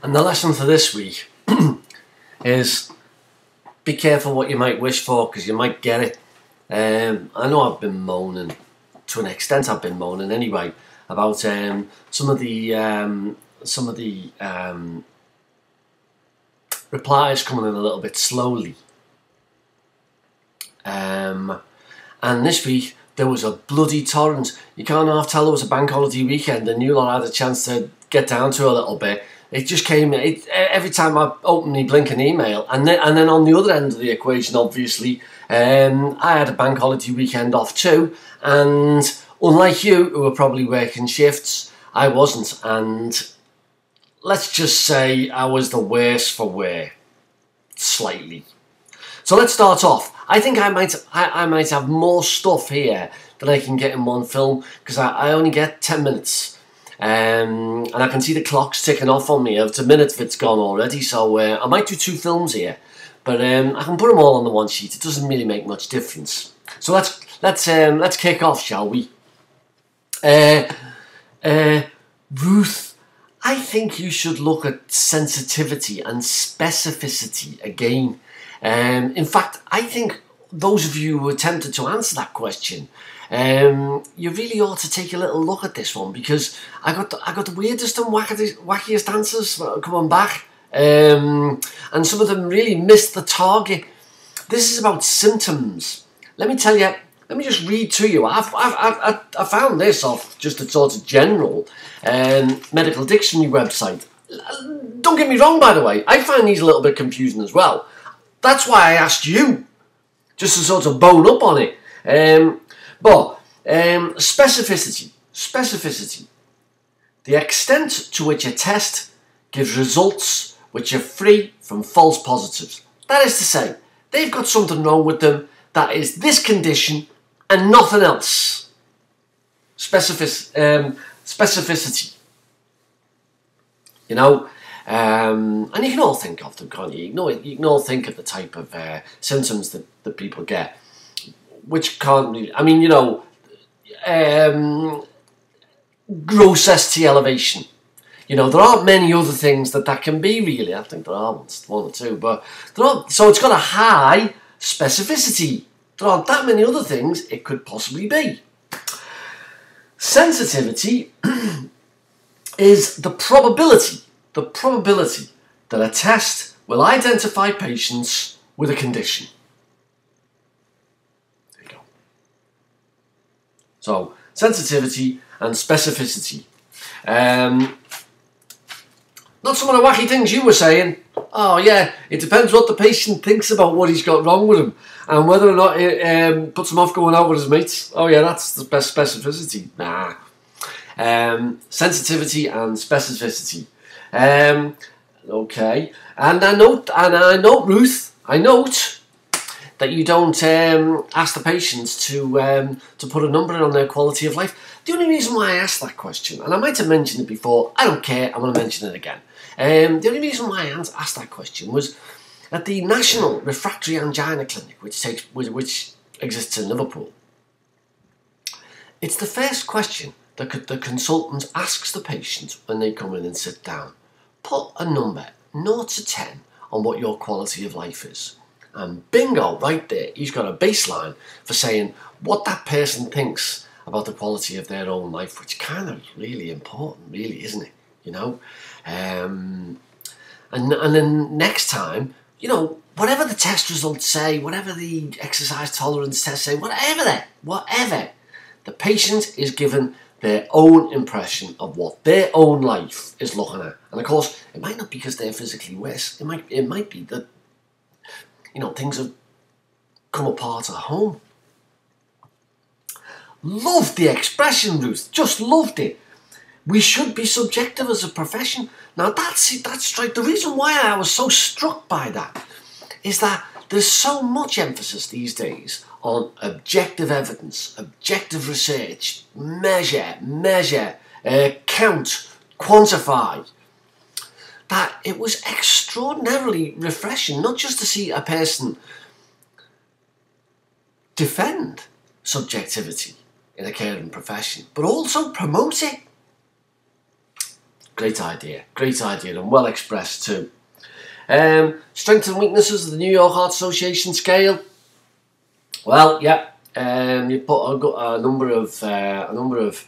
And the lesson for this week is be careful what you might wish for, because you might get it. I know I've been moaning, to an extent I've been moaning anyway, about some of the replies coming in a little bit slowly. And this week there was a bloody torrent. You can't half tell it was a bank holiday weekend and you lot had a chance to get down to a little bit. It just came, every time I opened my blinking email, and then on the other end of the equation, obviously, I had a bank holiday weekend off too, and unlike you, who were probably working shifts, I wasn't, and let's just say I was the worst for wear, slightly. So let's start off. I think I might have more stuff here than I can get in one film, because I only get 10 minutes. And I can see the clocks ticking off on me. It's a minute if it's gone already, so I might do 2 films here, but I can put them all on the one sheet. It doesn't really make much difference. So let's kick off, shall we? Ruth, I think you should look at sensitivity and specificity again. In fact, I think those of you who attempted to answer that question, you really ought to take a little look at this one, because I got the weirdest and wackiest answers coming back, and some of them really missed the target. This is about symptoms. Let me tell you. Let me just read to you. I found this off just a sort of general medical dictionary website. Don't get me wrong, by the way. I find these a little bit confusing as well. That's why I asked you, just to sort of bone up on it. Specificity. The extent to which a test gives results which are free from false positives. That is to say, they've got something wrong with them that is this condition and nothing else. Specificity. You know, and you can all think of them, can't you? You can all think of the type of symptoms that people get, which can't really, I mean, you know, gross ST elevation. You know, there aren't many other things that can be, really. I think there are one or two, but there aren't. So it's got a high specificity. There aren't that many other things it could possibly be. Sensitivity is the probability that a test will identify patients with a condition. There you go. So, sensitivity and specificity. Not some of the wacky things you were saying. Oh yeah, it depends what the patient thinks about what he's got wrong with him, and whether or not it puts him off going out with his mates. Oh yeah, that's the best specificity. Nah. Sensitivity and specificity. Okay, and I note, Ruth, I note that you don't ask the patients to put a number in on their quality of life. The only reason why I asked that question, and I might have mentioned it before, I don't care, I'm going to mention it again. The only reason why I asked that question was at the National Refractory Angina Clinic, which exists in Liverpool. It's the first question that the consultant asks the patient when they come in and sit down. Put a number, 0 to 10, on what your quality of life is. And bingo, right there, he's got a baseline for saying what that person thinks about the quality of their own life, which kind of really important, really, isn't it? You know? And then next time, you know, whatever the test results say, whatever the exercise tolerance tests say, whatever, the patient is given their own impression of what their own life is looking at. And of course, it might not be because they're physically worse. It might be that, you know, things have come apart at home. Loved the expression, Ruth. Just loved it. We should be subjective as a profession. Now that's right. The reason why I was so struck by that is that there's so much emphasis these days on objective evidence, objective research, measure, count, quantify, that it was extraordinarily refreshing not just to see a person defend subjectivity in a caring profession, but also promote it. Great idea, and well expressed too. Strengths and weaknesses of the New York Heart Association scale. Well, yeah, you put a number of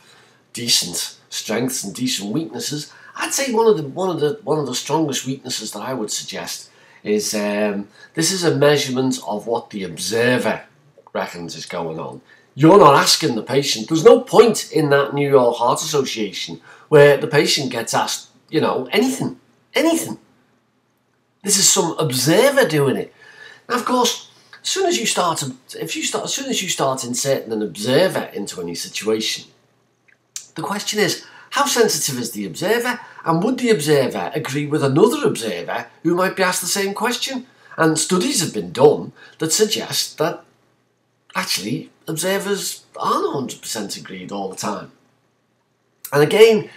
decent strengths and decent weaknesses. I'd say one of the strongest weaknesses that I would suggest is this is a measurement of what the observer reckons is going on. You're not asking the patient. There's no point in that New York Heart Association where the patient gets asked, anything. This is some observer doing it. Now, of course, as soon as you start inserting an observer into any situation, the question is, how sensitive is the observer? And would the observer agree with another observer who might be asked the same question? And studies have been done that suggest that actually observers aren't 100% agreed all the time. And again,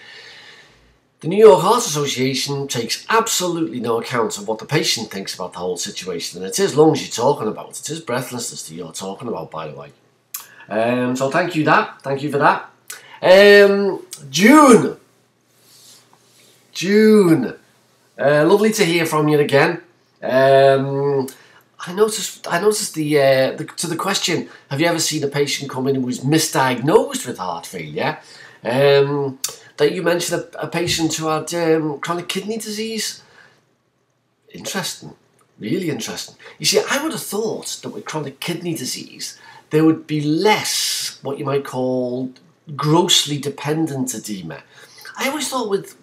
the New York Heart Association takes absolutely no account of what the patient thinks about the whole situation. And it is lungs you're talking about. It is breathlessness that you're talking about, by the way. So thank you for that. June. Lovely to hear from you again. I noticed to the question, have you ever seen a patient come in who was misdiagnosed with heart failure? That you mentioned a patient who had chronic kidney disease. Interesting, really interesting. You see, I would have thought that with chronic kidney disease, there would be less what you might call grossly dependent edema. I always thought with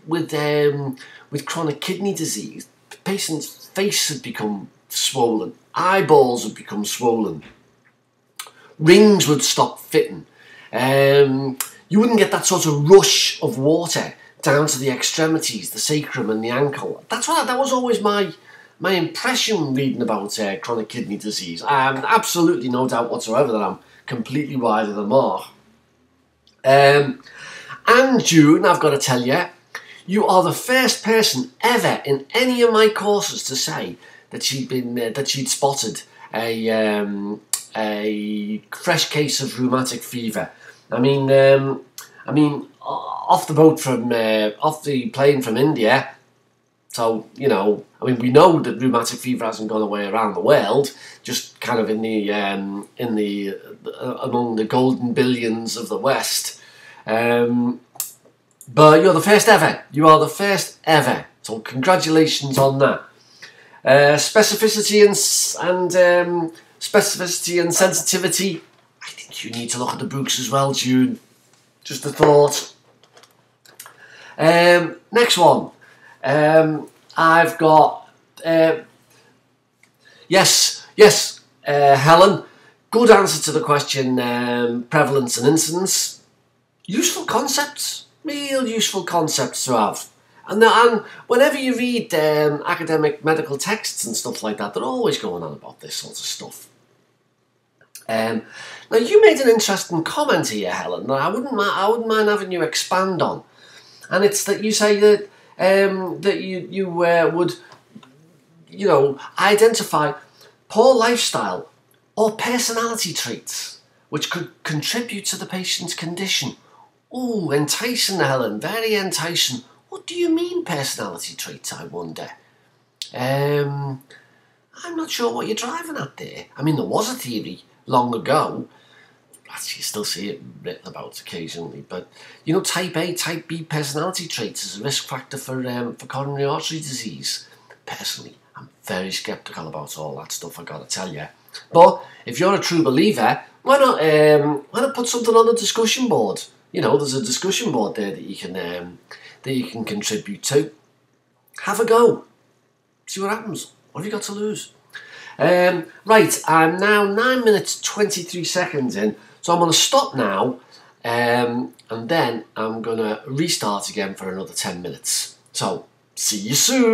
chronic kidney disease, the patient's face had become swollen, eyeballs would become swollen, rings would stop fitting. You wouldn't get that sort of rush of water down to the extremities, the sacrum and the ankle. That was always my impression reading about chronic kidney disease. Absolutely no doubt whatsoever that I'm completely wide of the mark. And June, I've got to tell you, you are the first person ever in any of my courses to say that she'd spotted a fresh case of rheumatic fever. I mean, off the plane from India. So we know that rheumatic fever hasn't gone away around the world. Just kind of among the golden billions of the West. But you're the first ever. You are the first ever. So congratulations on that. Specificity and sensitivity. I think you need to look at the books as well, June. Just a thought. Next one. I've got yes, Helen. Good answer to the question. Prevalence and incidence. Useful concepts. Real useful concepts to have. And whenever you read academic medical texts and stuff like that, they're always going on about this sort of stuff. Now, you made an interesting comment here, Helen, that I wouldn't mind having you expand on. And it's that you say that you would identify poor lifestyle or personality traits which could contribute to the patient's condition. Ooh, enticing, Helen, very enticing. What do you mean personality traits, I wonder? I'm not sure what you're driving at there. I mean, there was a theory long ago. Actually, you still see it written about occasionally. But, type A, type B personality traits is a risk factor for coronary artery disease. Personally, I'm very sceptical about all that stuff, I gotta tell you. But if you're a true believer, why not put something on the discussion board? There's a discussion board there that you can contribute to. Have a go. See what happens. What have you got to lose? Right, I'm now 9 minutes 23 seconds in, so I'm going to stop now, and then I'm going to restart again for another 10 minutes. So, see you soon.